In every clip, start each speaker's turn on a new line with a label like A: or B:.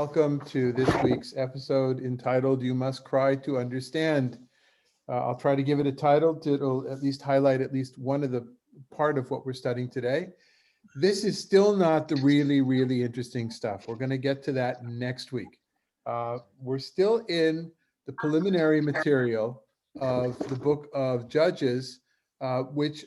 A: welcome to this week's episode entitled You Must Cry to Understand. I'll try to give it a title it'll at least highlight at least one of the part of what we're studying today. This is still not the really interesting stuff. We're going to get to that next week. We're still in the preliminary material of the book of Judges, which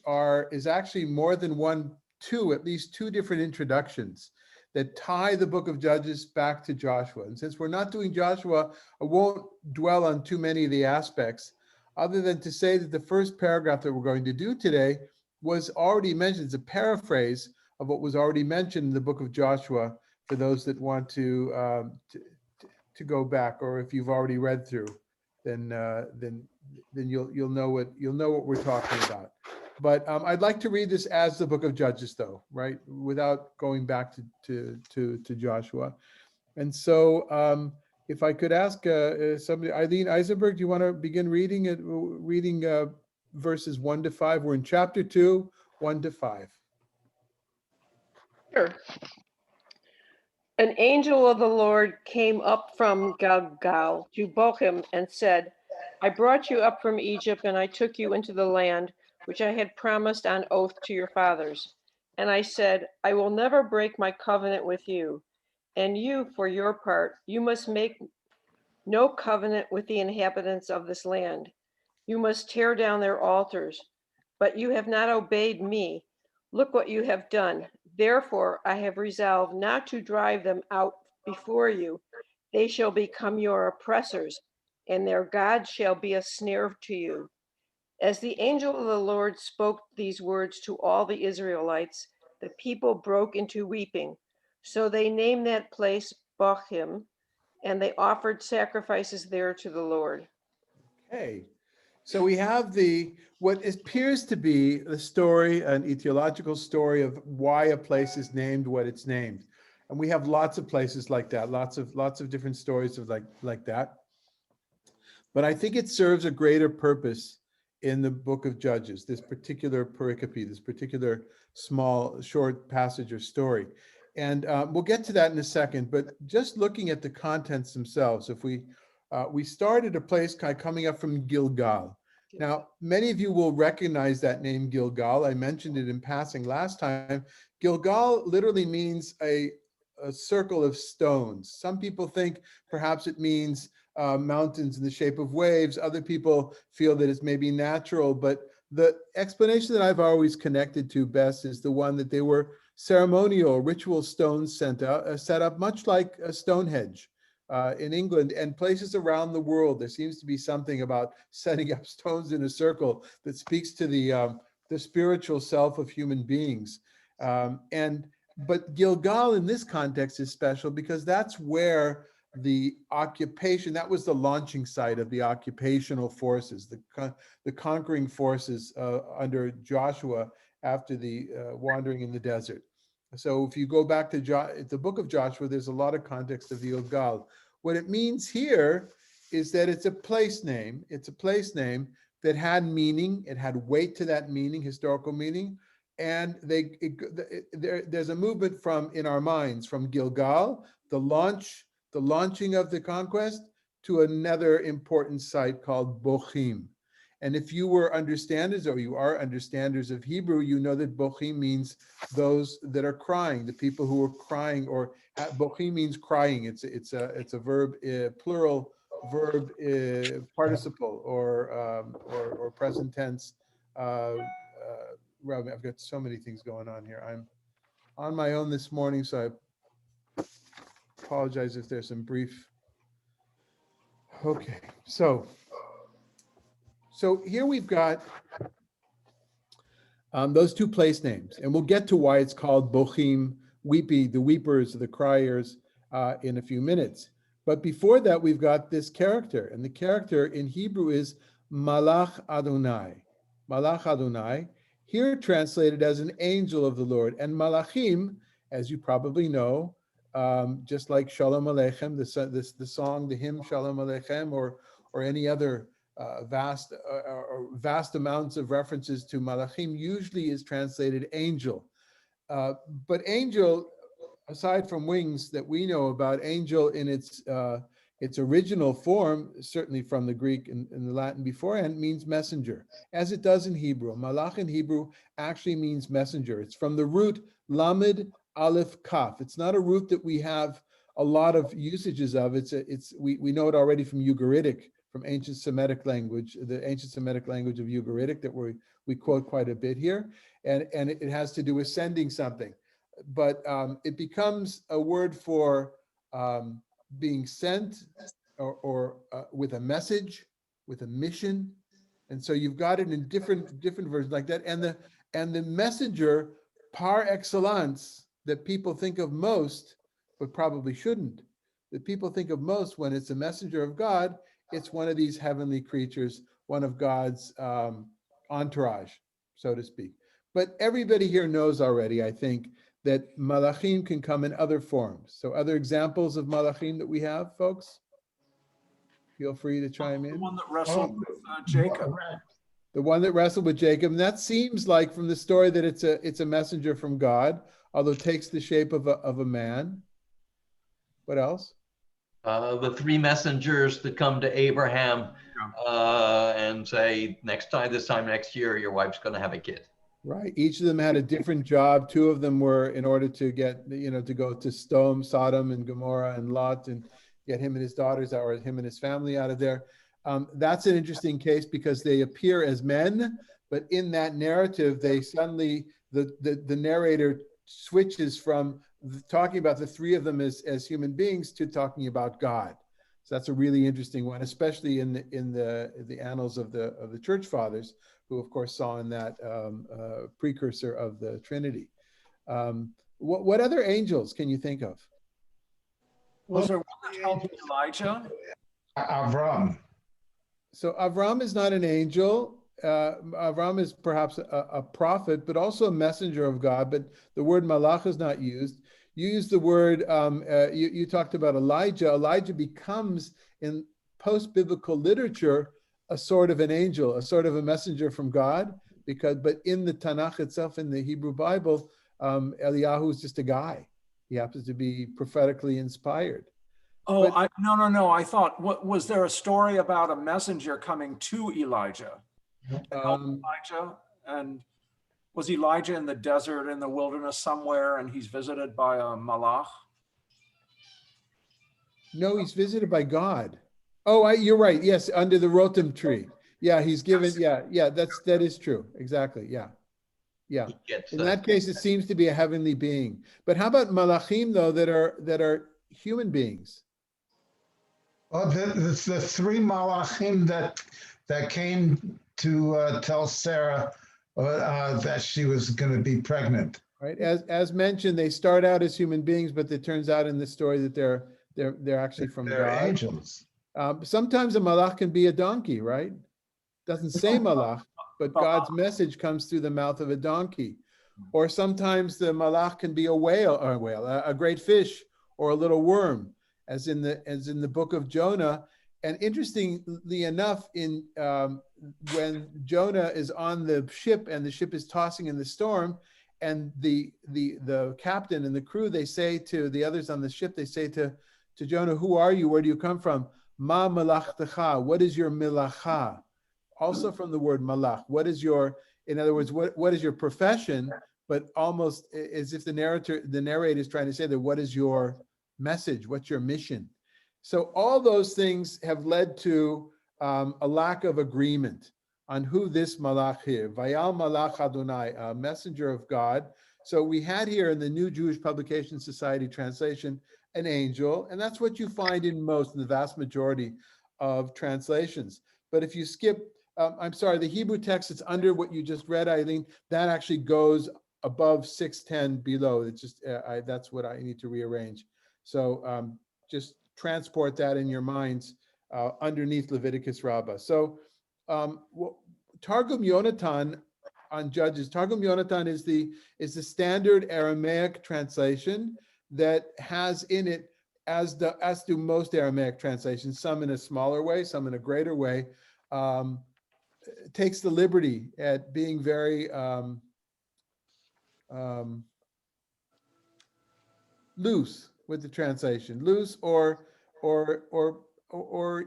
A: is actually more than at least two different introductions that tie the book of Judges back to Joshua. And since we're not doing Joshua, I won't dwell on too many of the aspects, other than to say that the first paragraph that we're going to do today was already mentioned. It's a paraphrase of what was already mentioned in the book of Joshua for those that want to go back, or if you've already read through, then you'll know what we're talking about. But I'd like to read this as the book of Judges, though, right, without going back to Joshua. And so, if I could ask somebody, Eileen Eisenberg, do you want to begin reading verses 1 to 5? We're in chapter 2, 1 to 5.
B: Sure. An angel of the Lord came up from Gilgal to Bochim and said, I brought you up from Egypt, and I took you into the land which I had promised on oath to your fathers. And I said, I will never break my covenant with you. And you, for your part, you must make no covenant with the inhabitants of this land. You must tear down their altars. But you have not obeyed me. Look what you have done. Therefore, I have resolved not to drive them out before you. They shall become your oppressors, and their God shall be a snare to you. As the angel of the Lord spoke these words to all the Israelites, the people broke into weeping. So they named that place Bochim, and they offered sacrifices there to the Lord.
A: Okay. So we have what appears to be the story, an etiological story of why a place is named what it's named. And we have lots of places like that, lots of different stories of like that. But I think it serves a greater purpose in the book of Judges, this particular pericope, this particular small, short passage or story. And we'll get to that in a second, but just looking at the contents themselves, if we start at a place kind of coming up from Gilgal. Now, many of you will recognize that name Gilgal. I mentioned it in passing last time. Gilgal literally means a circle of stones. Some people think perhaps it means mountains in the shape of waves. Other people feel that it's maybe natural, but the explanation that I've always connected to best is the one that they were ceremonial ritual stones set up much like a Stonehenge in England and places around the world. There seems to be something about setting up stones in a circle that speaks to the spiritual self of human beings. But Gilgal in this context is special because that's where the occupation, that was the launching site of the occupational forces, the conquering forces under Joshua after the wandering in the desert. So if you go back to the book of Joshua, there's a lot of context of Gilgal. What it means here is that it's a place name. It's a place name that had meaning. It had weight to that meaning, historical meaning. And there's a movement in our minds from Gilgal, the launching of the conquest, to another important site called Bochim. And if you were understanders, or you are understanders of Hebrew, you know that Bochim means those that are crying, the people who are crying, or Bochim means crying. It's a verb, plural verb participle, or present tense. Robin, I've got so many things going on here. I'm on my own this morning, so I apologize if there's some brief. Okay, so here we've got those two place names, and we'll get to why it's called Bochim, weepy, the weepers, the criers, in a few minutes. But before that, we've got this character, and the character in Hebrew is Malach Adonai. Malach Adonai, here translated as an angel of the Lord. And Malachim, as you probably know, just like Shalom Aleichem, the song, the hymn Shalom Aleichem, or any other vast amounts of references to Malachim, usually is translated angel. But angel, aside from wings that we know about, angel in its original form, certainly from the Greek and the Latin beforehand, means messenger, as it does in Hebrew. Malach in Hebrew actually means messenger. It's from the root lamed aleph kaf. It's not a root that we have a lot of usages of. We know it already from Ugaritic, from ancient Semitic language, the ancient Semitic language of Ugaritic that we quote quite a bit here, and it has to do with sending something. But it becomes a word for being sent or with a message, with a mission. And so you've got it in different versions like that. And the messenger par excellence that people think of most, but probably shouldn't, that people think of most when it's a messenger of God, it's one of these heavenly creatures, one of God's entourage, so to speak. But everybody here knows already, I think, that malachim can come in other forms. So other examples of malachim that we have, folks? Feel free to chime in.
C: The one that wrestled with Jacob.
A: The one that wrestled with Jacob. And that seems like from the story that it's a messenger from God, although it takes the shape of a man. What else?
D: The three messengers that come to Abraham and say, this time next year, your wife's going to have a kid.
A: Right. Each of them had a different job. Two of them were in order to get, to go to Sodom and Gomorrah and Lot and get him and his daughters or him and his family out of there. That's an interesting case because they appear as men, but in that narrative, they suddenly, the narrator switches from talking about the three of them as human beings to talking about God. So that's a really interesting one, especially in the annals of the church fathers, who of course saw in that precursor of the Trinity. What other angels can you think of?
C: Was there one that helped Elijah?
E: Avram.
A: So Avram is not an angel. Avram is perhaps a prophet, but also a messenger of God. But the word malach is not used. You used the word, you talked about Elijah. Elijah becomes, in post-biblical literature, a sort of an angel, a sort of a messenger from God. But in the Tanakh itself, in the Hebrew Bible, Eliyahu is just a guy. He happens to be prophetically inspired.
C: Oh, no. I thought, was there a story about a messenger coming to Elijah? Elijah, and was Elijah in the desert, in the wilderness somewhere, and he's visited by a Malach?
A: No, he's visited by God. Oh, you're right. Yes, under the rotem tree. Yeah, he's given. Yeah, that is true. Exactly. Yeah. In that case, it seems to be a heavenly being. But how about malachim though that are human beings?
E: Well, the three malachim that came to tell Sarah that she was going to be pregnant.
A: Right. As mentioned, they start out as human beings, but it turns out in the story that they're actually from God.
E: They're angels.
A: Sometimes a malach can be a donkey, right? Doesn't say malach, but God's message comes through the mouth of a donkey. Or sometimes the malach can be a great fish, or a little worm, as in the book of Jonah. And interestingly enough, when Jonah is on the ship and the ship is tossing in the storm, and the captain and the crew, they say to the others on the ship, they say to Jonah, "Who are you? Where do you come from? Ma malachtecha? What is your milacha?" Also from the word malach. What is your, in other words, what is your profession? But almost as if the narrator is trying to say that what is your message? What's your mission? So all those things have led to a lack of agreement on who this malach is. Vayal malach Adonai, a messenger of God. So we had here in the New Jewish Publication Society translation, an angel, and that's what you find in the vast majority of translations. But if you skip, the Hebrew text that's under what you just read, Eileen, that actually goes above 610 below. It's just, that's what I need to rearrange. So just transport that in your minds underneath Leviticus Rabbah. So Targum Yonatan on Judges, Targum Yonatan is the standard Aramaic translation that has in it, as do most Aramaic translations, some in a smaller way, some in a greater way, takes the liberty at being very loose with the translation, loose or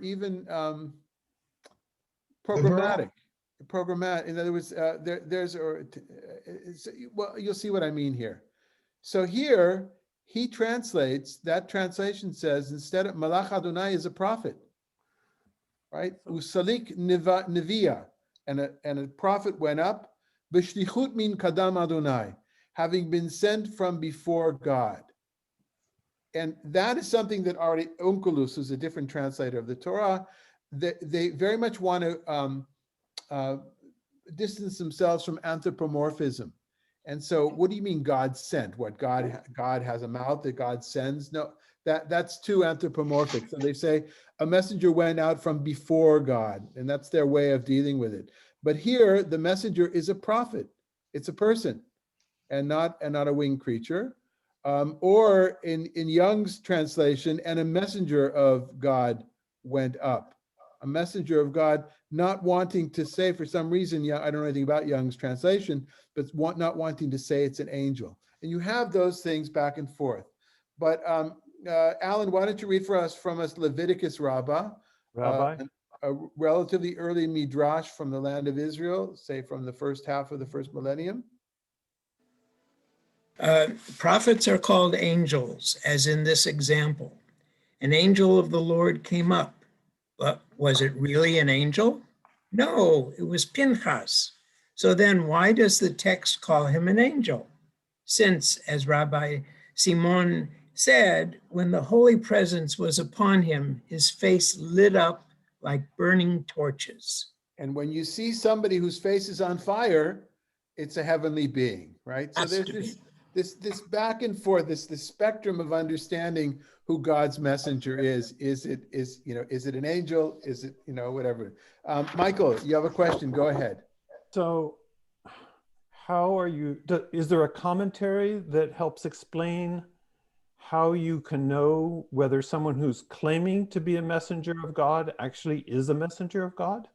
A: even programmatic. Programmatic. In other words, well, you'll see what I mean here. So here he translates. That translation says instead of Malach Adonai is a prophet, right? Usalik Neviah, and a prophet went up. B'shlichut min kadam Adonai, having been sent from before God. And that is something that already Onkelos, who's a different translator of the Torah, they very much want to distance themselves from anthropomorphism. And so what do you mean God sent? What, God has a mouth that God sends? No, that's too anthropomorphic. So they say a messenger went out from before God, and that's their way of dealing with it. But here the messenger is a prophet. It's a person and not a winged creature. Or in Young's translation, and a messenger of God went up. A messenger of God, not wanting to say, for some reason, I don't know anything about Young's translation, but not wanting to say it's an angel. And you have those things back and forth. But Alan, why don't you read from us Leviticus Rabbah, a relatively early midrash from the land of Israel, say from the first half of the first millennium.
F: Prophets are called angels, as in this example. An angel of the Lord came up. But was it really an angel? No, it was Pinchas. So then why does the text call him an angel? Since, as Rabbi Simon said, when the holy presence was upon him, his face lit up like burning torches.
A: And when you see somebody whose face is on fire, it's a heavenly being, right? So there's this back and forth, this spectrum of understanding who God's messenger is. Is it an angel? Is it, whatever. Michael, you have a question, go ahead.
G: So is there a commentary that helps explain how you can know whether someone who's claiming to be a messenger of God actually is a messenger of God?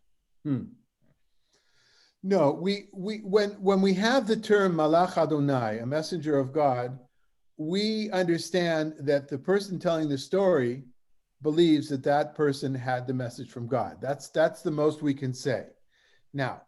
A: No, when we have the term Malach Adonai, a messenger of God, we understand that the person telling the story believes that that person had the message from God. That's the most we can say. Now,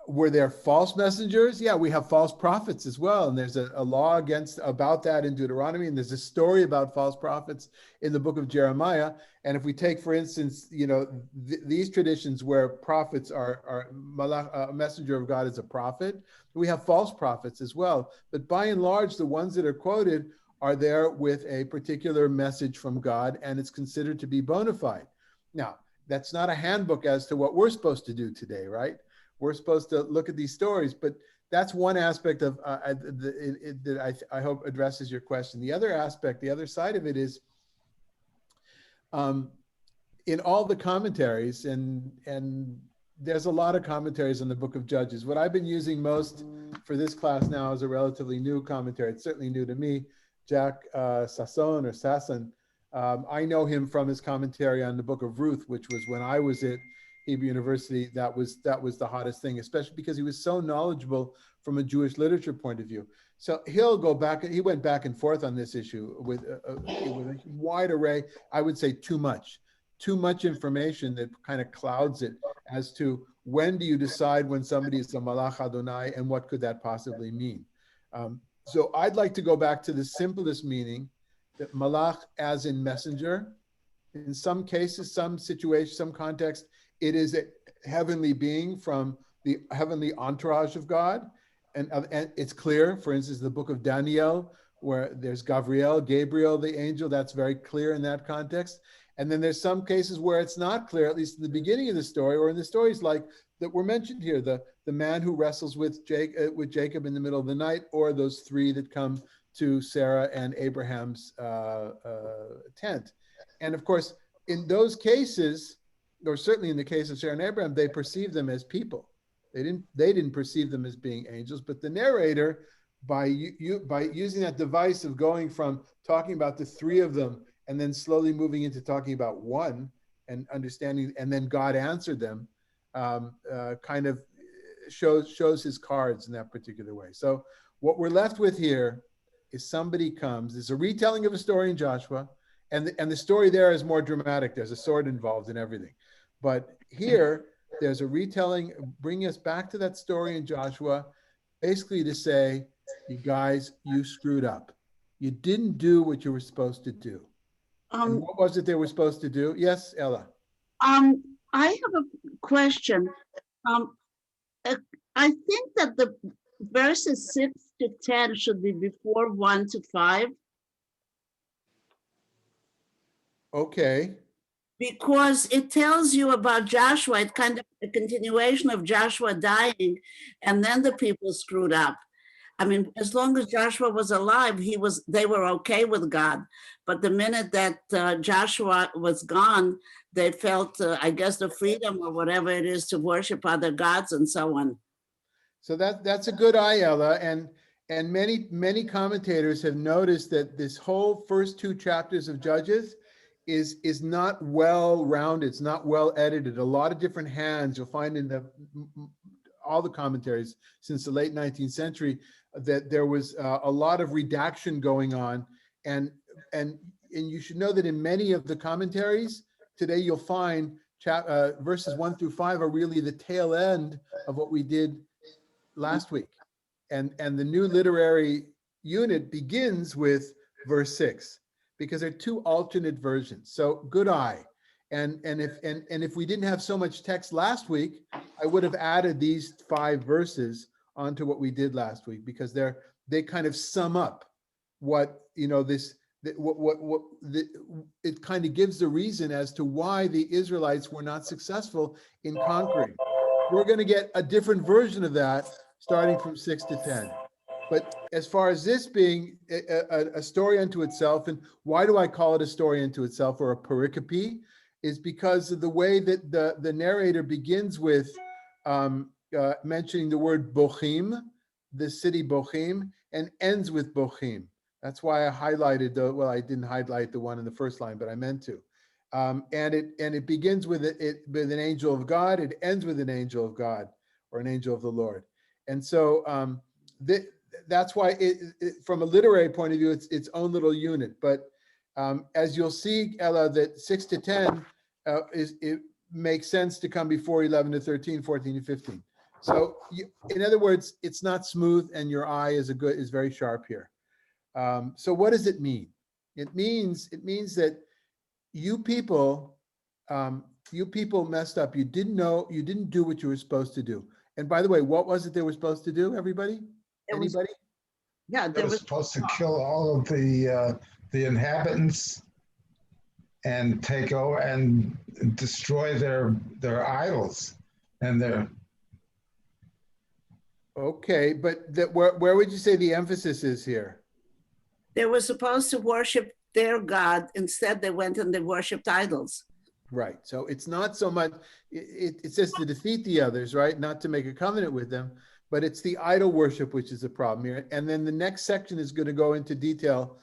A: were there false messengers? Yeah, we have false prophets as well. And there's a law about that in Deuteronomy. And there's a story about false prophets in the book of Jeremiah. And if we take, for instance, these traditions where prophets are a messenger of God is a prophet, we have false prophets as well. But by and large, the ones that are quoted are there with a particular message from God, and it's considered to be bona fide. Now, that's not a handbook as to what we're supposed to do today, right? We're supposed to look at these stories, but that's one aspect of that I hope addresses your question. The other aspect, the other side of it is in all the commentaries, and there's a lot of commentaries on the book of Judges. What I've been using most for this class now is a relatively new commentary. It's certainly new to me, Jack Sasson. I know him from his commentary on the book of Ruth, which was when I was at Hebrew University, that was the hottest thing, especially because he was so knowledgeable from a Jewish literature point of view. So he'll go back, he went back and forth on this issue with a wide array, I would say too much information that kind of clouds it as to when do you decide when somebody is a Malach Adonai and what could that possibly mean. So I'd like to go back to the simplest meaning, that Malach as in messenger. In some cases, some situations, some context, it is a heavenly being from the heavenly entourage of God. And it's clear, for instance, the book of Daniel, where there's Gabriel, the angel, that's very clear in that context. And then there's some cases where it's not clear, at least in the beginning of the story, or in the stories like that were mentioned here, the man who wrestles with Jacob in the middle of the night, or those three that come to Sarah and Abraham's tent. And of course, in those cases, or certainly in the case of Sarah and Abraham, they perceived them as people. They didn't perceive them as being angels, but the narrator, by using that device of going from talking about the three of them and then slowly moving into talking about one and understanding, and then God answered them, kind of shows his cards in that particular way. So what we're left with here is somebody comes, there's a retelling of a story in Joshua, and the story there is more dramatic. There's a sword involved and everything. But here, there's a retelling, bringing us back to that story in Joshua, basically to say, you guys, you screwed up. You didn't do what you were supposed to do. And what was it they were supposed to do? Yes, Ella.
H: I have a question. Um, I think that the verses 6 to 10 should be before 1 to 5.
A: Okay.
H: Because it tells you about Joshua, it's kind of a continuation of Joshua dying, and then the people screwed up. I mean, as long as Joshua was alive, they were okay with God. But the minute that Joshua was gone, they felt, I guess, the freedom or whatever it is to worship other gods and so on.
A: So that's a good eye, Ella. And many commentators have noticed that this whole first 2 chapters of Judges is not well rounded. It's not well edited. A lot of different hands you'll find in all the commentaries since the late 19th century, that there was a lot of redaction going on. And you should know that in many of the commentaries today, you'll find verses 1 through 5 are really the tail end of what we did last week. And the new literary unit begins with verse 6, because they're 2 alternate versions. So good eye. And if we didn't have so much text last week, I would have added these 5 verses onto what we did last week, because they kind of sum up what, you know, it kind of gives the reason as to why the Israelites were not successful in conquering. We're going to get a different version of that starting from 6 to 10. But as far as this being a story unto itself, and why do I call it a story unto itself, or a pericope, is because of the way that the narrator begins with mentioning the word Bochim, the city Bochim, and ends with Bochim. That's why I highlighted I didn't highlight the one in the first line, but I meant to. And it begins with an angel of God. It ends with an angel of God, or an angel of the Lord. And so that's why from a literary point of view, it's its own little unit. But as you'll see, Ella, that 6 to 10 it makes sense to come before 11 to 13, 14 to 15. So in other words, it's not smooth, and your eye is very sharp here. So what does it mean? It means that you people messed up. You didn't do what you were supposed to do. And by the way, what was it they were supposed to do, everybody? Anybody?
E: They were supposed to kill all of the inhabitants and take over and destroy their idols and their.
A: Okay, but where would you say the emphasis is here?
H: They were supposed to worship their God. Instead, they went and they worshiped idols.
A: Right. So it's not so much, it says to defeat the others, right? Not to make a covenant with them, but it's the idol worship, which is a problem here. And then the next section is going to go into detail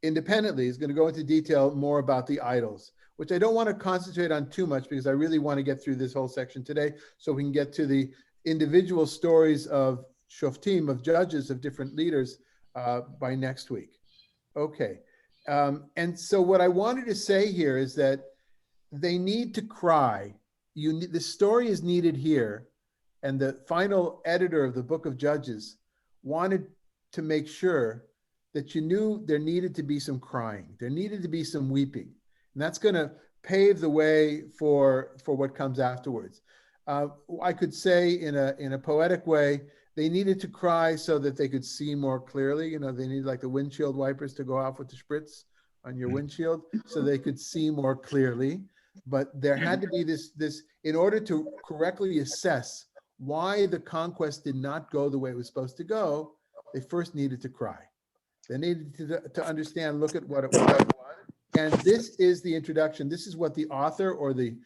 A: independently, is going to go into detail more about the idols, which I don't want to concentrate on too much, because I really want to get through this whole section today so we can get to the individual stories of Shoftim, of judges, of different leaders by next week. Okay. And so what I wanted to say here is that they need to cry. The story is needed here. And the final editor of the book of Judges wanted to make sure that you knew there needed to be some crying. There needed to be some weeping. And that's going to pave the way for what comes afterwards. I could say in a poetic way, they needed to cry so that they could see more clearly. You know, they needed like the windshield wipers to go off with the spritz on your windshield so they could see more clearly. But there had to be this in order to correctly assess why the conquest did not go the way it was supposed to go. They first needed to cry. They needed to understand, look at what it was. And this is the introduction. This is what the author or the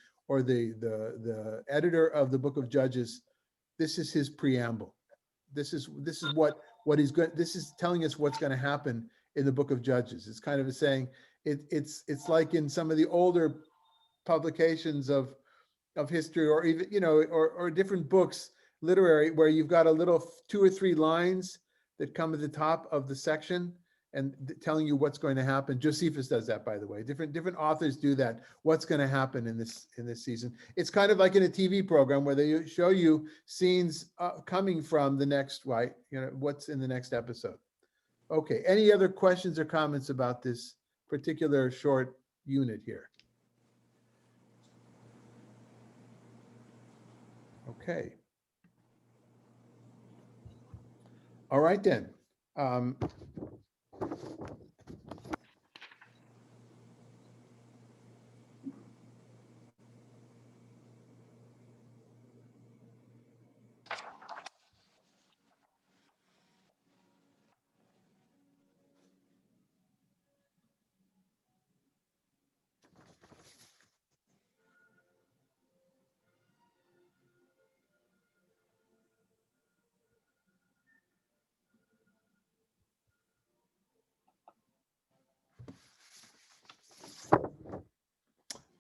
A: editor of the book of Judges, this is his preamble. This is what he's going. This is telling us what's going to happen in the book of Judges. It's kind of saying it's like in some of the older publications of history, or even or different books, literary, where you've got a little 2 or 3 lines that come at the top of the section, and telling you what's going to happen. Josephus does that, by the way. Different authors do that. What's going to happen in this season? It's kind of like in a TV program where they show you scenes coming from the next, right? You know, what's in the next episode. Okay. Any other questions or comments about this particular short unit here? Okay. All right then.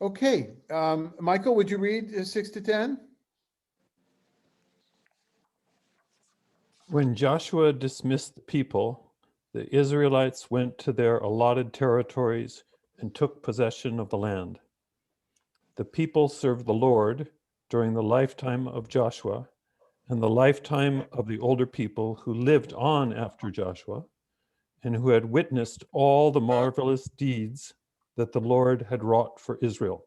A: Okay, Michael, would you read 6 to 10?
G: When Joshua dismissed the people, the Israelites went to their allotted territories and took possession of the land. The people served the Lord during the lifetime of Joshua and the lifetime of the older people who lived on after Joshua and who had witnessed all the marvelous deeds that the Lord had wrought for Israel.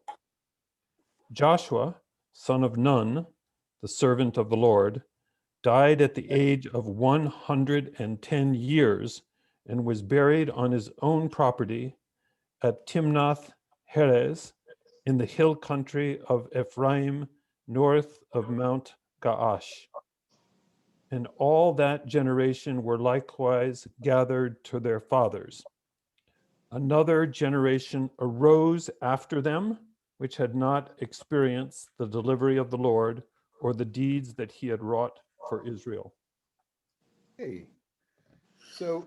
G: Joshua, son of Nun, the servant of the Lord, died at the age of 110 years and was buried on his own property at Timnath Heres in the hill country of Ephraim, north of Mount Gaash. And all that generation were likewise gathered to their fathers. Another generation arose after them, which had not experienced the delivery of the Lord or the deeds that he had wrought for Israel.
A: Okay, so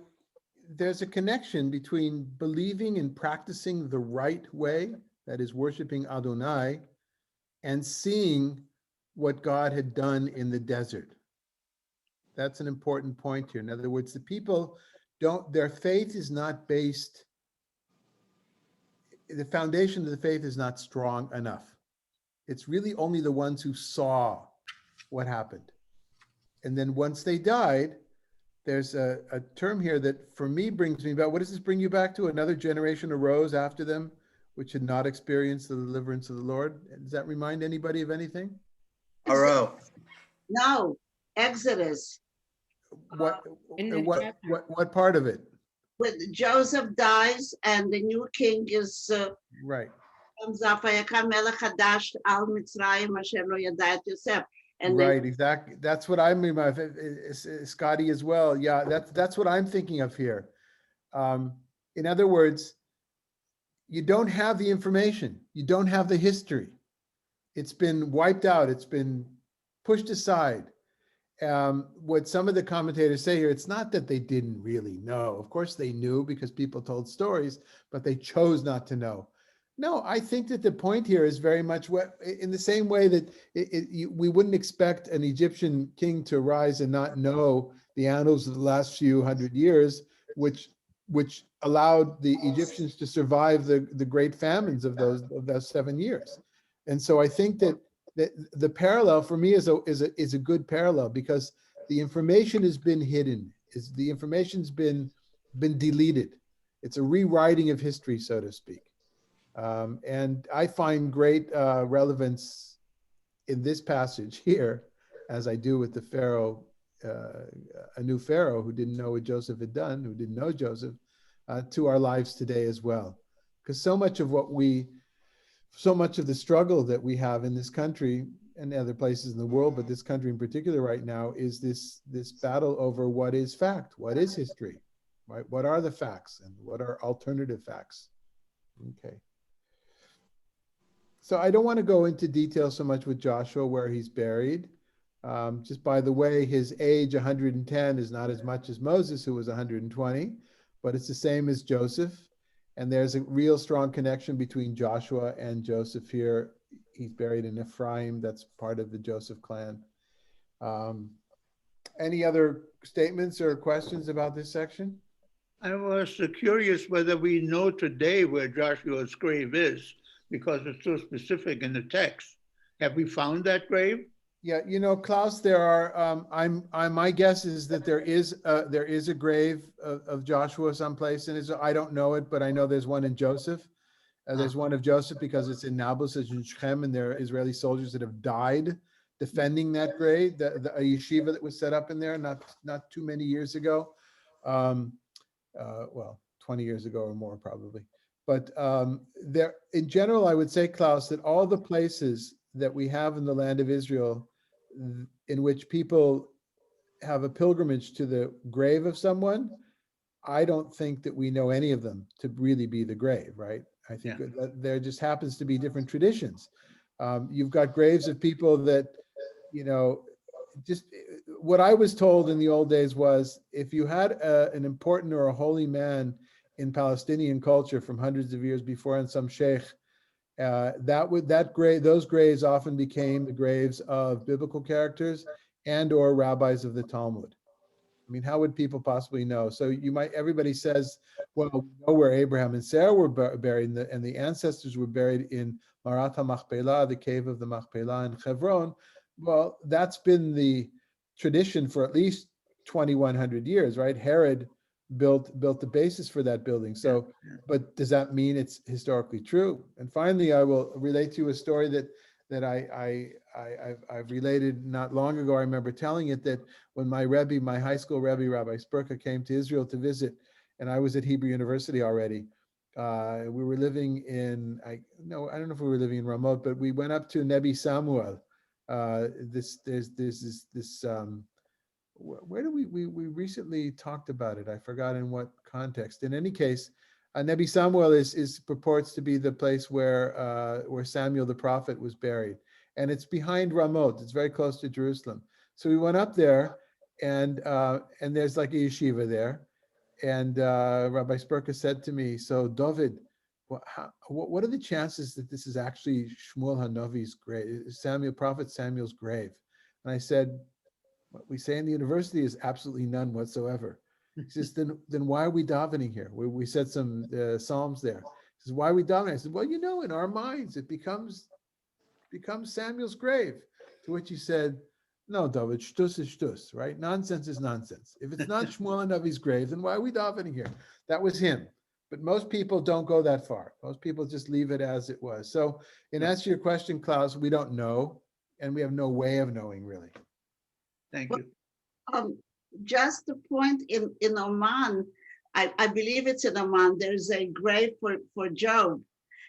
A: there's a connection between believing and practicing the right way, that is worshiping Adonai, and seeing what God had done in the desert. That's an important point here. In other words, the people their faith is not based, the foundation of the faith is not strong enough. It's really only the ones who saw what happened. And then once they died, there's a term here that for me brings me back. What does this bring you back to? Another generation arose after them, which had not experienced the deliverance of the Lord. Does that remind anybody of anything?
I: Aro.
H: No, Exodus.
A: What
B: In the
A: what part of it?
H: When Joseph dies and the new king is
A: Right.
H: comes up, Vayakam Melech Hadash al Mitzrayim Asher lo yada et Yosef. And
A: Right, exactly. That's what I mean by Scotty as well. Yeah, that's what I'm thinking of here. In other words, you don't have the information. You don't have the history. It's been wiped out. It's been pushed aside. What some of the commentators say here, it's not that they didn't really know. Of course they knew because people told stories, but they chose not to know. No, I think that the point here is very much what, in the same way that we wouldn't expect an Egyptian king to rise and not know the annals of the last few hundred years, which allowed the Egyptians to survive the great famines of those 7 years. And so I think that the parallel for me is a good parallel, because the information has been hidden. The information's been deleted. It's a rewriting of history, so to speak. And I find great relevance in this passage here, as I do with the Pharaoh, a new Pharaoh who didn't know what Joseph had done, who didn't know Joseph, to our lives today as well. Because so much of the struggle that we have in this country and other places in the world, but this country in particular right now, is this battle over what is fact, what is history, right? What are the facts and what are alternative facts? Okay. So I don't want to go into detail so much with Joshua where he's buried. Just by the way, his age, 110, is not as much as Moses, who was 120, but it's the same as Joseph. And there's a real strong connection between Joshua and Joseph here. He's buried in Ephraim. That's part of the Joseph clan. Any other statements or questions about this section?
I: I was curious whether we know today where Joshua's grave is, because it's so specific in the text. Have we found that grave?
A: Yeah, you know, Klaus, there are. My guess is that there is a grave of Joshua someplace in Israel. I don't know it, but I know there's one in Joseph. There's one of Joseph because it's in Nablus, it's in Shechem, and there are Israeli soldiers that have died defending that grave. A yeshiva that was set up in there not too many years ago. Well, 20 years ago or more probably. But there, in general, I would say, Klaus, that all the places that we have in the land of Israel in which people have a pilgrimage to the grave of someone, I don't think that we know any of them to really be the grave, right? I think that there just happens to be different traditions. You've got graves of people that, you know, just what I was told in the old days was if you had an important or a holy man in Palestinian culture from hundreds of years before and some sheikh, those graves often became the graves of biblical characters and or rabbis of the Talmud. I mean, how would people possibly know? So everybody says, well, we know where Abraham and Sarah were buried, and the ancestors were buried in Marat HaMachpelah, the cave of the Machpelah in Hebron. Well, that's been the tradition for at least 2,100 years, right? Herod built the basis for that building. So, but does that mean it's historically true? And finally, I will relate to you a story that I've related not long ago. I remember telling it that when my Rebbe, my high school Rebbe, Rabbi Spurka, came to Israel to visit, and I was at Hebrew University already. We were living in, I don't know if we were living in Ramot, but we went up to Nebi Samuel. Where do we recently talked about it? I forgot in what context. In any case, Nebi Samuel is purports to be the place where Samuel the prophet was buried, and it's behind Ramot. It's very close to Jerusalem. So we went up there, and there's like a yeshiva there, and Rabbi Spurka said to me, "So David, what are the chances that this is actually Shmuel Hanavi's grave, Prophet Samuel's grave?" And I said, "What we say in the university is absolutely none whatsoever." He says, then why are we davening here? We said some psalms there. He says, why are we davening? I said, well, you know, in our minds, it becomes Samuel's grave. To which he said, no, David, shtus is shtus, right? Nonsense is nonsense. If it's not Shmuel Hanavi's grave, then why are we davening here? That was him. But most people don't go that far. Most people just leave it as it was. So in answer to your question, Klaus, we don't know, and we have no way of knowing, really.
I: Thank you.
H: Just a point in Oman, I believe it's in Oman, there's a grave for Job.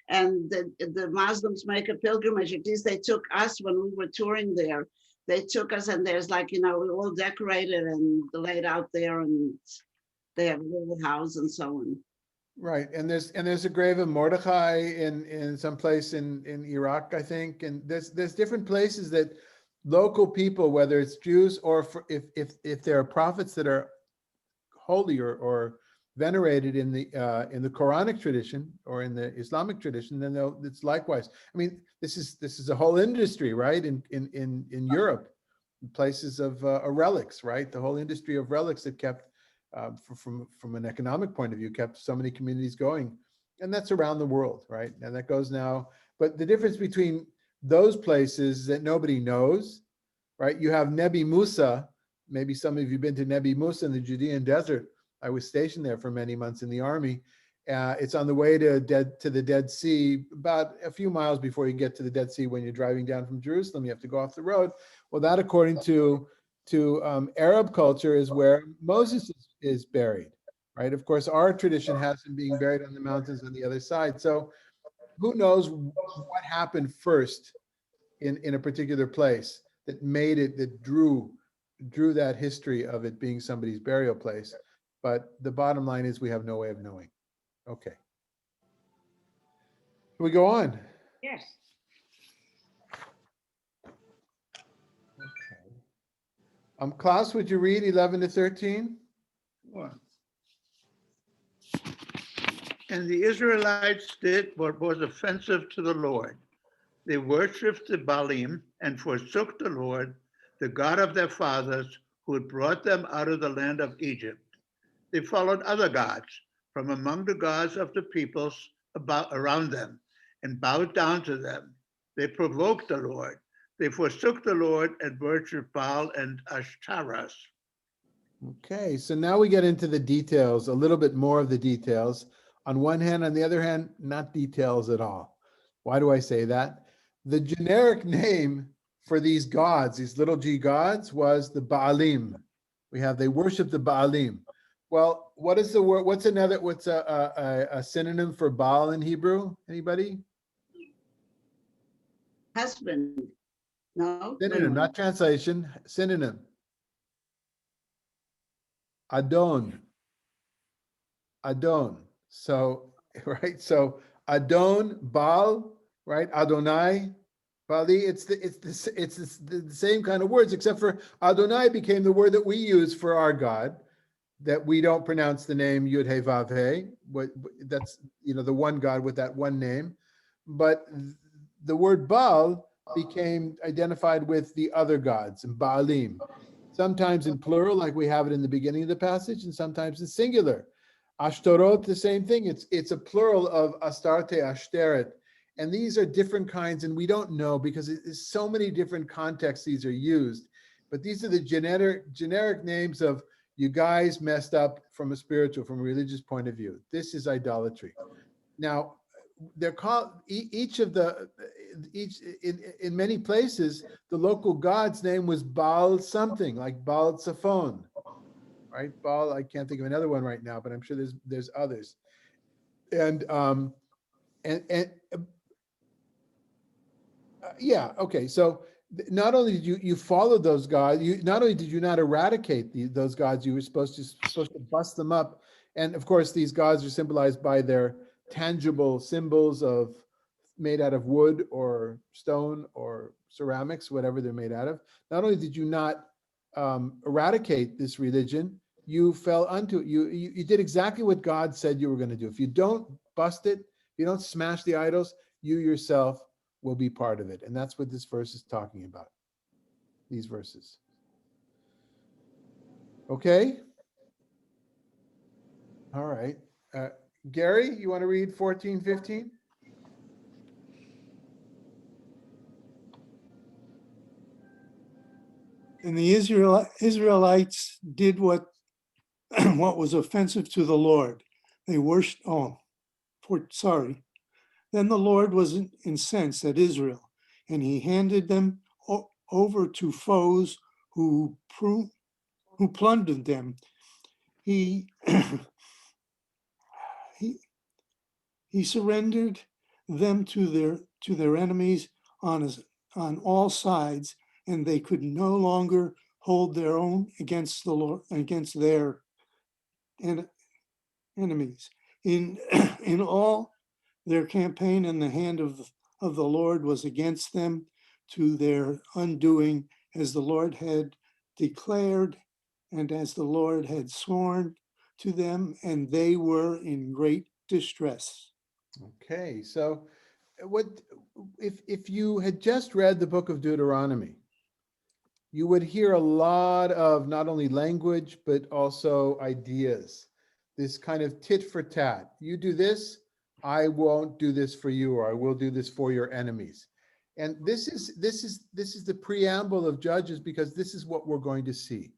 H: And the Muslims make a pilgrimage. At least they took us when we were touring there. They took us, and there's like, you know, we're all decorated and laid out there, and they have a little house and so on.
A: Right, and there's a grave of Mordechai in some place in Iraq, I think, and there's different places that local people, whether it's Jews or if there are prophets that are holy or venerated in the Quranic tradition or in the Islamic tradition, then it's likewise. I mean, this is a whole industry, right? In Europe, places of relics, right? The whole industry of relics that kept from an economic point of view, kept so many communities going, and that's around the world, right? And that goes now. But the difference between those places that nobody knows, right? You have Nebi Musa. Maybe some of you have been to Nebi Musa in the Judean desert. I was stationed there for many months in the army. It's on the way to the Dead Sea, about a few miles before you get to the Dead Sea. When you're driving down from Jerusalem, you have to go off the road. Well, that, according to Arab culture, is where Moses is buried, right? Of course, our tradition has him being buried on the mountains on the other side. So who knows what happened first in a particular place that made it, that drew that history of it being somebody's burial place. But the bottom line is we have no way of knowing. Okay. Can we go on?
B: Yes.
A: Okay. Klaus, would you read 11 to 13?
I: Sure. And the Israelites did what was offensive to the Lord. They worshipped the Baalim and forsook the Lord, the God of their fathers, who had brought them out of the land of Egypt. They followed other gods from among the gods of the peoples around them and bowed down to them. They provoked the Lord. They forsook the Lord and worshipped Baal and Ashtaroth.
A: Okay, so now we get into the details, a little bit more of the details. On one hand, on the other hand, not details at all. Why do I say that? The generic name for these gods, these little g gods, was the Baalim. They worship the Baalim. Well, what is the word? What's a synonym for Baal in Hebrew? Anybody?
H: Husband. No.
A: Synonym, not translation. Synonym. Adon. Adon. So, right. So Adon, Baal, right? Adonai, Bali. It's the same kind of words, except for Adonai became the word that we use for our God. That we don't pronounce the name Yud He Vav He. That's the one God with that one name. But the word Baal became identified with the other gods and Baalim. Sometimes in plural, like we have it in the beginning of the passage, and sometimes in singular. Ashtorot, the same thing. It's a plural of Astarte, Ashteret. And these are different kinds, and we don't know because there's so many different contexts these are used. But these are the generic names of you guys messed up from a religious point of view. This is idolatry. Now, they're called in many places, the local god's name was Baal something, like Baal Tzafon, right? Baal, I can't think of another one right now, but I'm sure there's others. Yeah, okay. So not only did you follow those gods, not only did you not eradicate those gods, you were supposed to bust them up. And of course, these gods are symbolized by their tangible symbols made out of wood or stone or ceramics, whatever they're made out of. Not only did you not eradicate this religion, you fell unto it. You did exactly what God said you were going to do. If you don't bust it, if you don't smash the idols, you yourself will be part of it. And that's what this verse is talking about, these verses. Okay? All right. Gary, you want to read 14, 15?
J: And the Israelites did what was offensive to the Lord. They worshipped, Then the Lord was incensed at Israel, and he handed them over to foes who plundered them. He surrendered them to their enemies on all sides, and they could no longer hold their own against the Lord, against their enemies. In all, their campaign in the hand of the Lord was against them to their undoing, as the Lord had declared and as the Lord had sworn to them, and they were in great distress.
A: Okay, so if you had just read the book of Deuteronomy, you would hear a lot of not only language, but also ideas. This kind of tit for tat. You do this, I won't do this for you, or I will do this for your enemies. And this is the preamble of Judges, because this is what we're going to see.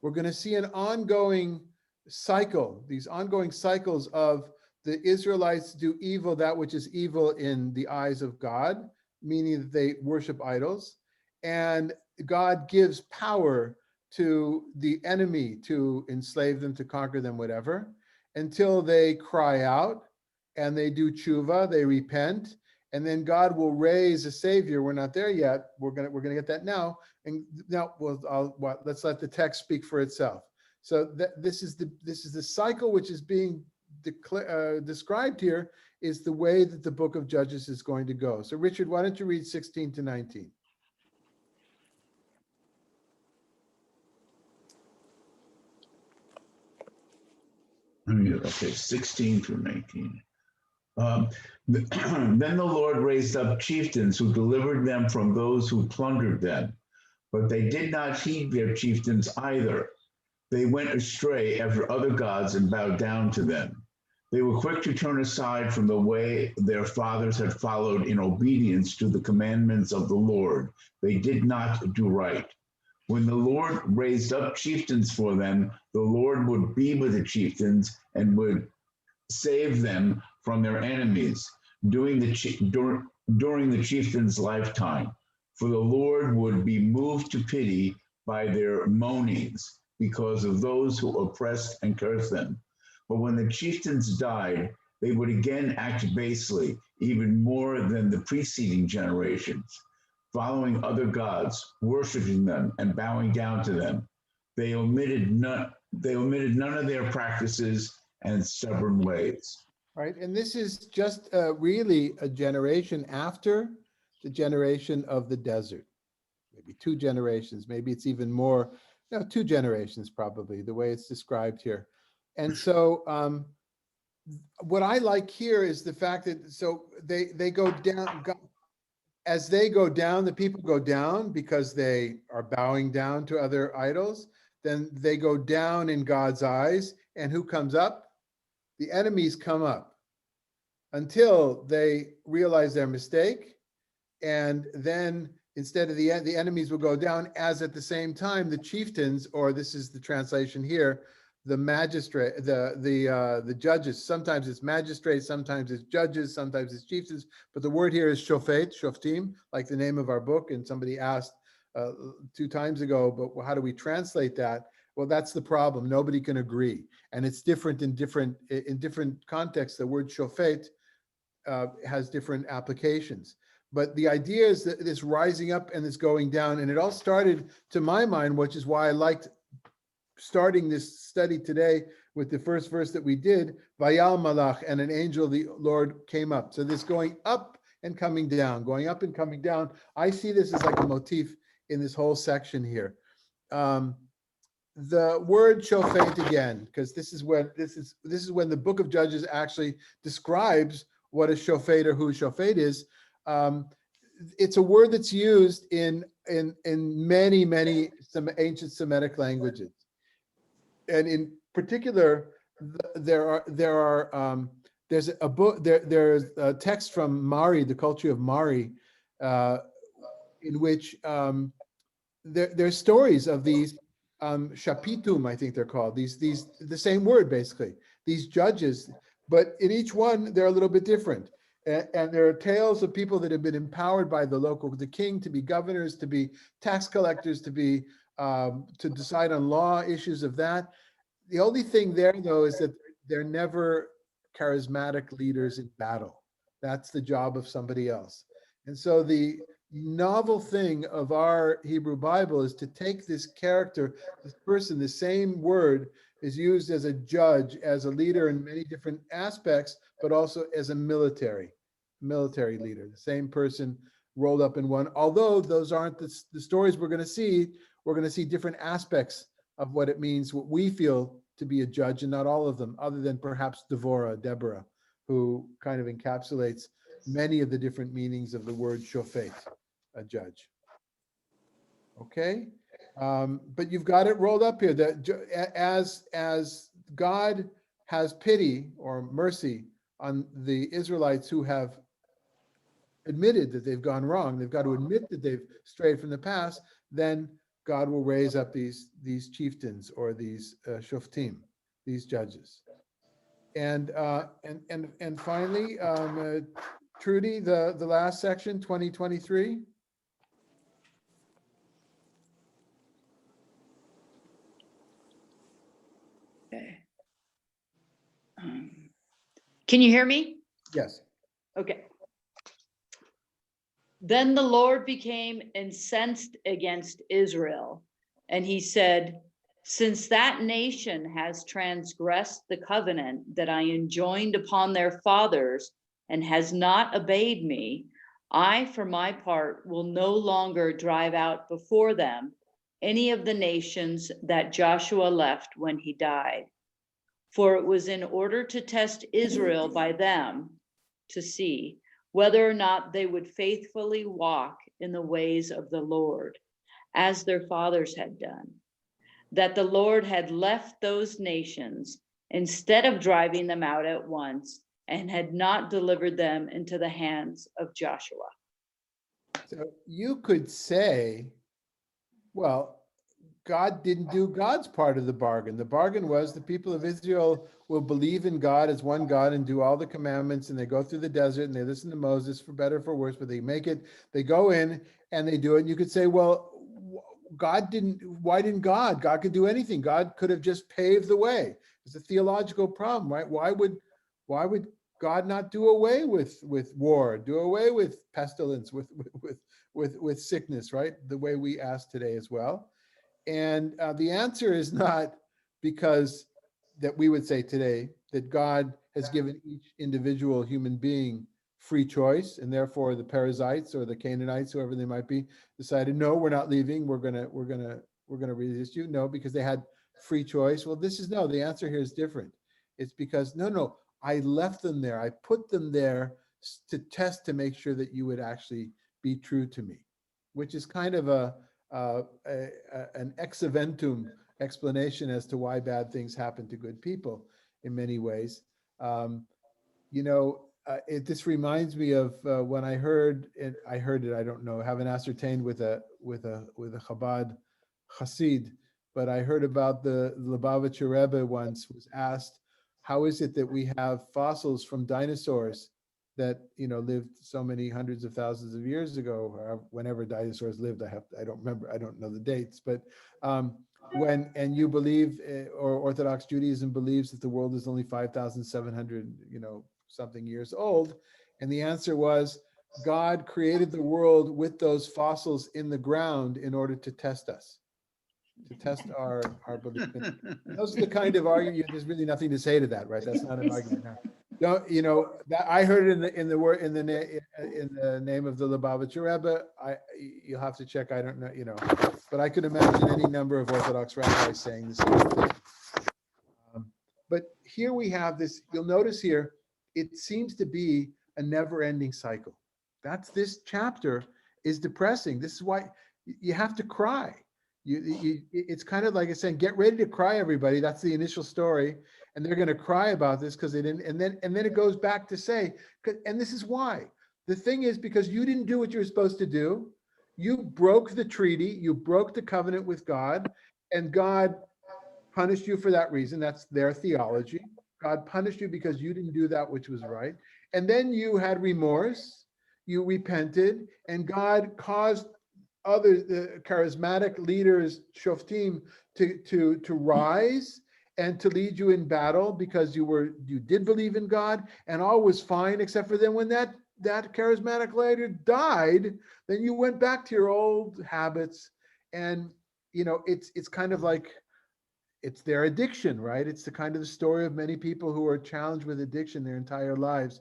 A: We're going to see an ongoing cycle, these ongoing cycles of the Israelites do evil, that which is evil in the eyes of God, meaning that they worship idols. And God gives power to the enemy to enslave them, to conquer them, whatever, until they cry out and they do tshuva, they repent, and then God will raise a savior. We're not there yet. We're gonna get that now. And now, let's let the text speak for itself. So this is the cycle which is being described here, is the way that the book of Judges is going to go. So Richard, why don't you read 16 to 19?
E: Okay, 16 through 19. Then the Lord raised up chieftains who delivered them from those who plundered them, but they did not heed their chieftains either.
K: They went astray after other gods and bowed down to them. They were quick to turn aside from the way their fathers had followed in obedience to the commandments of the Lord. They did not do right. When the Lord raised up chieftains for them, the Lord would be with the chieftains and would save them from their enemies during the chieftain's lifetime. For the Lord would be moved to pity by their moanings because of those who oppressed and cursed them. But when the chieftains died, they would again act basely, even more than the preceding generations, following other gods, worshiping them, and bowing down to them. They omitted none of their practices and stubborn ways.
A: Right, and this is just really a generation after the generation of the desert. Maybe 2 generations, maybe it's even more, 2 generations probably, the way it's described here. And so what I like here is the fact that, so they go down, as they go down, the people go down because they are bowing down to other idols. Then they go down in God's eyes. And who comes up? The enemies come up until they realize their mistake. And then instead of the enemies will go down, as at the same time, the chieftains, or this is the translation here, the magistrate, the judges, sometimes it's magistrates, sometimes it's judges, sometimes it's chieftains, but the word here is shofet, shoftim, like the name of our book. And somebody asked 2 times ago, but how do we translate that? Well, that's the problem. Nobody can agree. And it's different in different contexts. The word shofet has different applications. But the idea is that this rising up and this going down, and it all started, to my mind, which is why I liked starting this study today with the first verse that we did, Vayal Malach, and an angel of the Lord came up. So this going up and coming down, going up and coming down, I see this as like a motif in this whole section here. The word shofet again, because this is when the book of Judges actually describes what a shofet or who a shofet is. It's a word that's used in many some ancient Semitic languages, and in particular, there's a book. There's a text from Mari, the culture of Mari, in which there's stories of these shapitum, I think they're called. These the same word basically. These judges, but in each one they're a little bit different. And there are tales of people that have been empowered by the king to be governors, to be tax collectors, to decide on law issues of that. The only thing there, though, is that they're never charismatic leaders in battle. That's the job of somebody else. And so the novel thing of our Hebrew Bible is to take this character, this person, the same word is used as a judge, as a leader in many different aspects, but also as a military leader, the same person rolled up in one. Although those aren't the stories we're going to see different aspects of what it means, what we feel to be a judge, and not all of them, other than perhaps Deborah, who kind of encapsulates many of the different meanings of the word shofet, a judge. Okay, but you've got it rolled up here that as God has pity or mercy on the Israelites who have admitted that they've gone wrong, they've got to admit that they've strayed from the past, then God will raise up these chieftains or these shoftim, these judges. And finally, Trudy, the last section, 2023.
L: Okay. Can you hear me?
A: Yes.
L: Okay. Then the Lord became incensed against Israel, and he said, since that nation has transgressed the covenant that I enjoined upon their fathers and has not obeyed me, I, for my part, will no longer drive out before them any of the nations that Joshua left when he died. For it was in order to test Israel by them, to see whether or not they would faithfully walk in the ways of the Lord, as their fathers had done. that the Lord had left those nations instead of driving them out at once, and had not delivered them into the hands of Joshua.
A: So you could say, well, God didn't do God's part of the bargain. The bargain was the people of Israel will believe in God as one God and do all the commandments, and they go through the desert and they listen to Moses for better, for worse, but they make it, they go in and they do it. And you could say, well, why didn't God? God could do anything. God could have just paved the way. It's a theological problem, right? Why would God not do away with war, do away with pestilence, with sickness, right? The way we ask today as well. And the answer is not because that we would say today that God has given each individual human being free choice, and therefore the Perizzites or the Canaanites, whoever they might be, decided, no, we're not leaving. We're gonna resist you. No, because they had free choice. Well, the answer here is different. It's because no, I left them there. I put them there to test, to make sure that you would actually be true to me, which is kind of an ex eventum explanation as to why bad things happen to good people in many ways. This reminds me of when I heard it. I don't know, haven't ascertained with a Chabad Hasid, but I heard about the Lubavitcher Rebbe once was asked, how is it that we have fossils from dinosaurs that lived so many hundreds of thousands of years ago, or whenever dinosaurs lived? I don't remember, I don't know the dates, but and you believe, or Orthodox Judaism believes, that the world is only 5,700 something years old, and the answer was God created the world with those fossils in the ground in order to test us, to test our belief. And those are the kind of argument. There's really nothing to say to that, right? That's not an argument. That I heard it in the name of the Lubavitcher Rebbe. You'll have to check. I don't know, but I could imagine any number of Orthodox rabbis saying the same thing. But here we have this. You'll notice here, it seems to be a never-ending cycle. This chapter is depressing. This is why you have to cry. It's kind of like it's saying, get ready to cry, everybody. That's the initial story, and they're going to cry about this because they didn't. And then it goes back to say, and this is why. The thing is, because you didn't do what you were supposed to do. You broke the treaty. You broke the covenant with God, and God punished you for that reason. That's their theology. God punished you because you didn't do that which was right. And then you had remorse, you repented, and God caused others, the charismatic leaders, shoftim, to rise and to lead you in battle, because you did believe in God, and all was fine, except for then when that charismatic leader died, then you went back to your old habits. And it's kind of like, it's their addiction, right? It's the kind of the story of many people who are challenged with addiction their entire lives.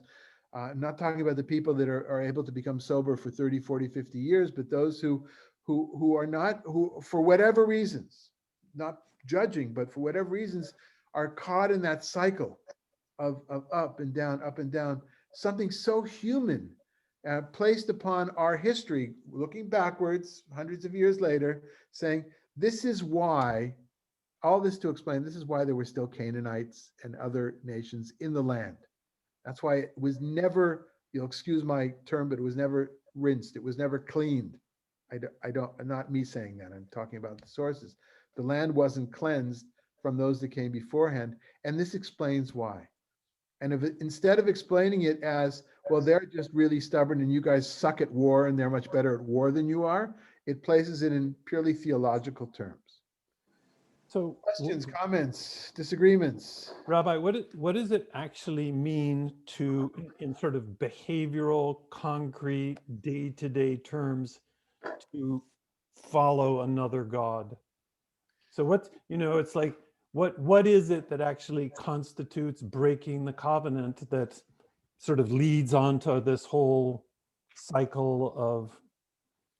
A: I'm not talking about the people that are able to become sober for 30, 40, 50 years, but those who are not, who for whatever reasons, not judging, but for whatever reasons, are caught in that cycle of up and down, something so human, placed upon our history, looking backwards hundreds of years later, saying, this is why, all this to explain, this is why there were still Canaanites and other nations in the land. That's why it was never, you'll excuse my term, but it was never rinsed. It was never cleaned. Not me saying that, I'm talking about the sources. The land wasn't cleansed from those that came beforehand. And this explains why. And instead of explaining it as, well, they're just really stubborn and you guys suck at war and they're much better at war than you are, it places it in purely theological terms.
G: So
A: questions, comments, disagreements?
G: Rabbi, what does it actually mean to, in sort of behavioral, concrete, day-to-day terms, to follow another God? So what's, it's like, what is it that actually constitutes breaking the covenant that sort of leads on to this whole cycle of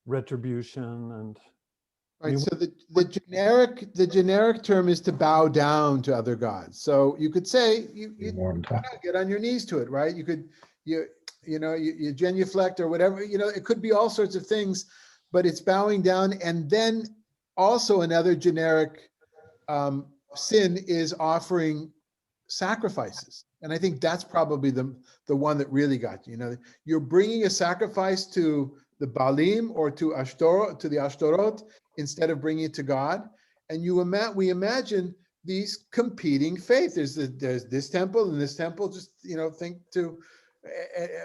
G: retribution? And
A: right, so the generic term is to bow down to other gods. So you could say you get on your knees to it, right? You could you genuflect or whatever, it could be all sorts of things, but it's bowing down. And then also another generic sin is offering sacrifices. And I think that's probably the one that really got you. You know, you're bringing a sacrifice to the Baalim or to the Ashtoreth instead of bringing it to God. And we imagine these competing faiths. There's this temple and this temple. Just, you know, think to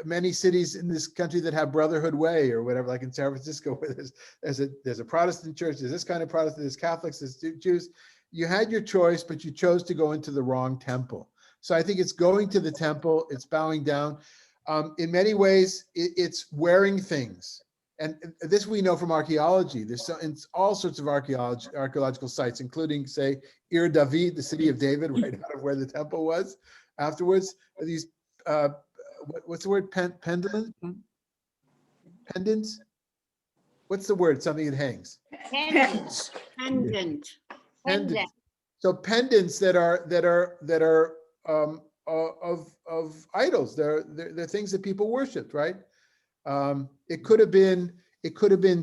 A: many cities in this country that have Brotherhood Way or whatever, like in San Francisco, where there's a Protestant church, there's this kind of Protestant, there's Catholics, there's Jews. You had your choice, but you chose to go into the wrong temple. So I think it's going to the temple, it's bowing down. In many ways, it's wearing things. And this we know from archaeology. There's all sorts of archaeological sites, including, say, Ir David, the city of David, right out of where the temple was. Afterwards, these, what's the word, pendants? What's the word, something that hangs?
H: Pendant.
A: Pendants. So pendants that are of idols. They're things that people worshipped, right? It could have been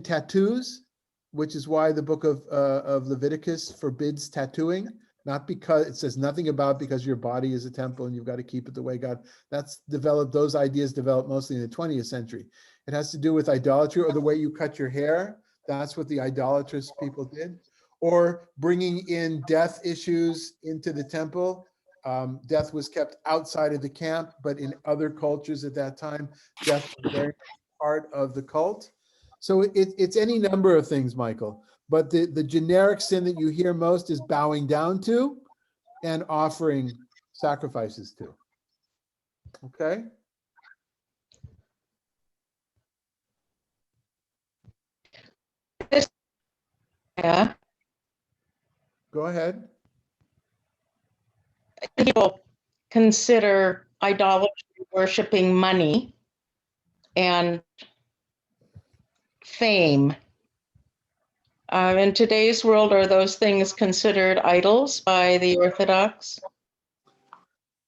A: tattoos, which is why the book of Leviticus forbids tattooing. Not because it says nothing about because your body is a temple and you've got to keep it the way God. Those ideas developed mostly in the 20th century. It has to do with idolatry or the way you cut your hair. That's what the idolatrous people did. Or bringing in death issues into the temple. Death was kept outside of the camp, but in other cultures at that time, death was very much part of the cult. So it's any number of things, Michael. But the generic sin that you hear most is bowing down to and offering sacrifices to. Okay?
M: Yeah.
A: Go ahead.
M: People consider idolatry worshiping money and fame. In today's world, are those things considered idols by the Orthodox?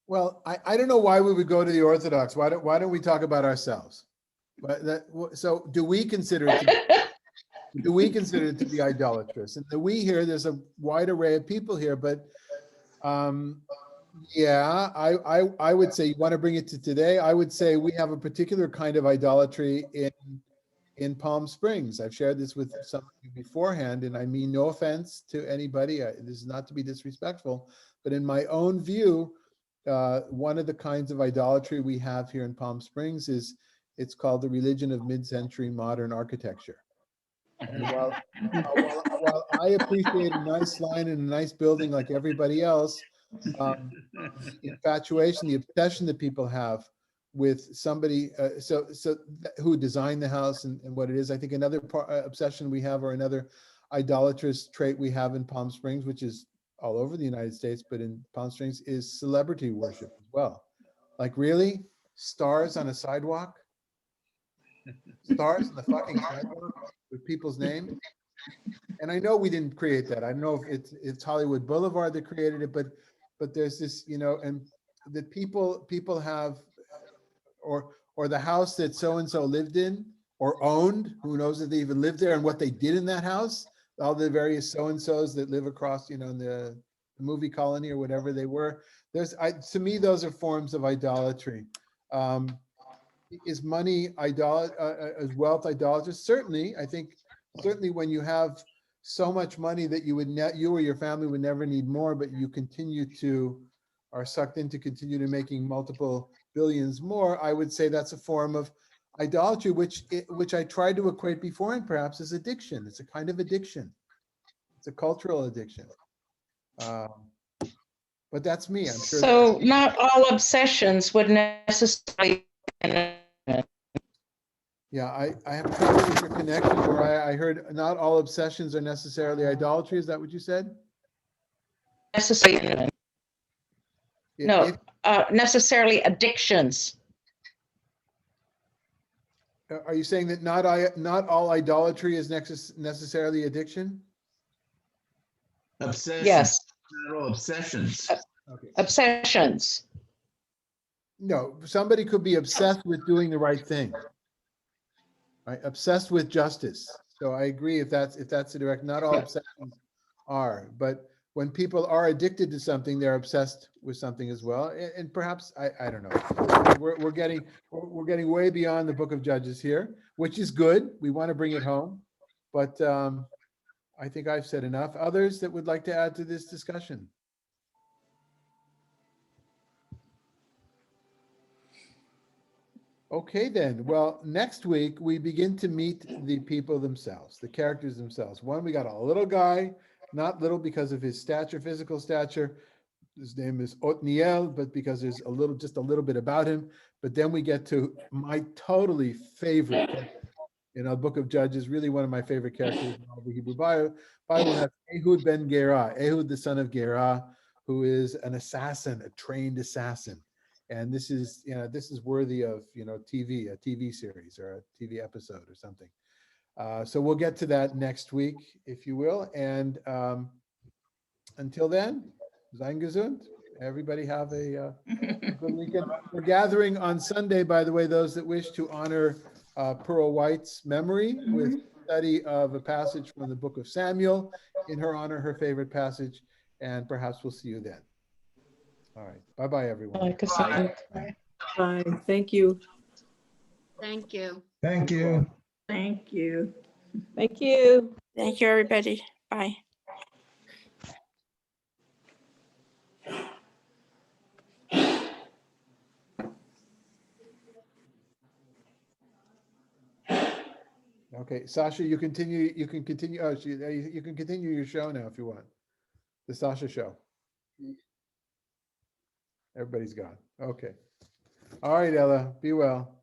A: Well, I don't know why we would go to the Orthodox. Why don't we talk about ourselves? So do we consider it to be idolatrous? And the we here, there's a wide array of people here, but yeah, I would say, you want to bring it to today, I would say we have a particular kind of idolatry in Palm Springs. I've shared this with some of you beforehand, and I mean no offense to anybody. This is not to be disrespectful, but in my own view, one of the kinds of idolatry we have here in Palm Springs it's called the religion of mid-century modern architecture. And while I appreciate a nice line and a nice building like everybody else, the infatuation, the obsession that people have with somebody who designed the house and what it is. I think another obsession we have, or another idolatrous trait we have in Palm Springs, which is all over the United States, but in Palm Springs, is celebrity worship as well. Like, really? Stars on a sidewalk? Stars on the fucking sidewalk with people's names? And I know we didn't create that. I don't know if it's Hollywood Boulevard that created it, but there's this, you know, and that people have, or the house that so-and-so lived in or owned, who knows if they even lived there and what they did in that house, all the various so-and-sos that live across, you know, in the movie colony or whatever they were. To me, those are forms of idolatry. Is money is wealth idolatrous? Certainly. I think certainly when you have so much money that you or your family would never need more, but you are sucked into continue to making multiple billions more, I would say that's a form of idolatry, which I tried to equate before, and perhaps as addiction. It's a kind of addiction. It's a cultural addiction. But that's me, I'm sure.
M: So not all obsessions would necessarily.
A: Yeah, I have trouble with your connection, or I heard not all obsessions are necessarily idolatry. Is that what you said?
M: Necessarily. No, necessarily addictions.
A: Are you saying that not all idolatry is necessarily addiction?
K: Obsessions.
M: Yes.
K: Not all obsessions.
A: Okay.
M: Obsessions.
A: No, somebody could be obsessed with doing the right thing, right? Obsessed with justice. So I agree if that's a direct. Not all obsessions are, but when people are addicted to something, they're obsessed with something as well. And perhaps, I don't know, we're getting way beyond the book of Judges here, which is good. We want to bring it home, but I think I've said enough. Others that would like to add to this discussion? Okay, then. Well, next week we begin to meet the people themselves, the characters themselves. One, we got a little guy, not little because of his stature, physical stature. His name is Othniel, but because there's just a little bit about him. But then we get to my totally favorite character. Book of Judges, really one of my favorite characters in all the Hebrew Bible. Has Ehud ben Gera, Ehud the son of Gera, who is an assassin, a trained assassin. And this is worthy of, a TV series or a TV episode or something. So we'll get to that next week, if you will. And until then, sein gesund. Everybody have a good weekend. We're gathering on Sunday, by the way, those that wish to honor Pearl White's memory with study of a passage from the book of Samuel in her honor, her favorite passage. And perhaps we'll see you then. All right. Bye-bye, everyone.
B: Bye. Thank you.
H: Thank you.
E: Thank you.
B: Thank you. Thank you.
M: Thank you, everybody. Bye.
A: Okay, Sasha, you can continue. You can continue your show now if you want. The Sasha show. Everybody's gone. Okay. All right, Ella. Be well.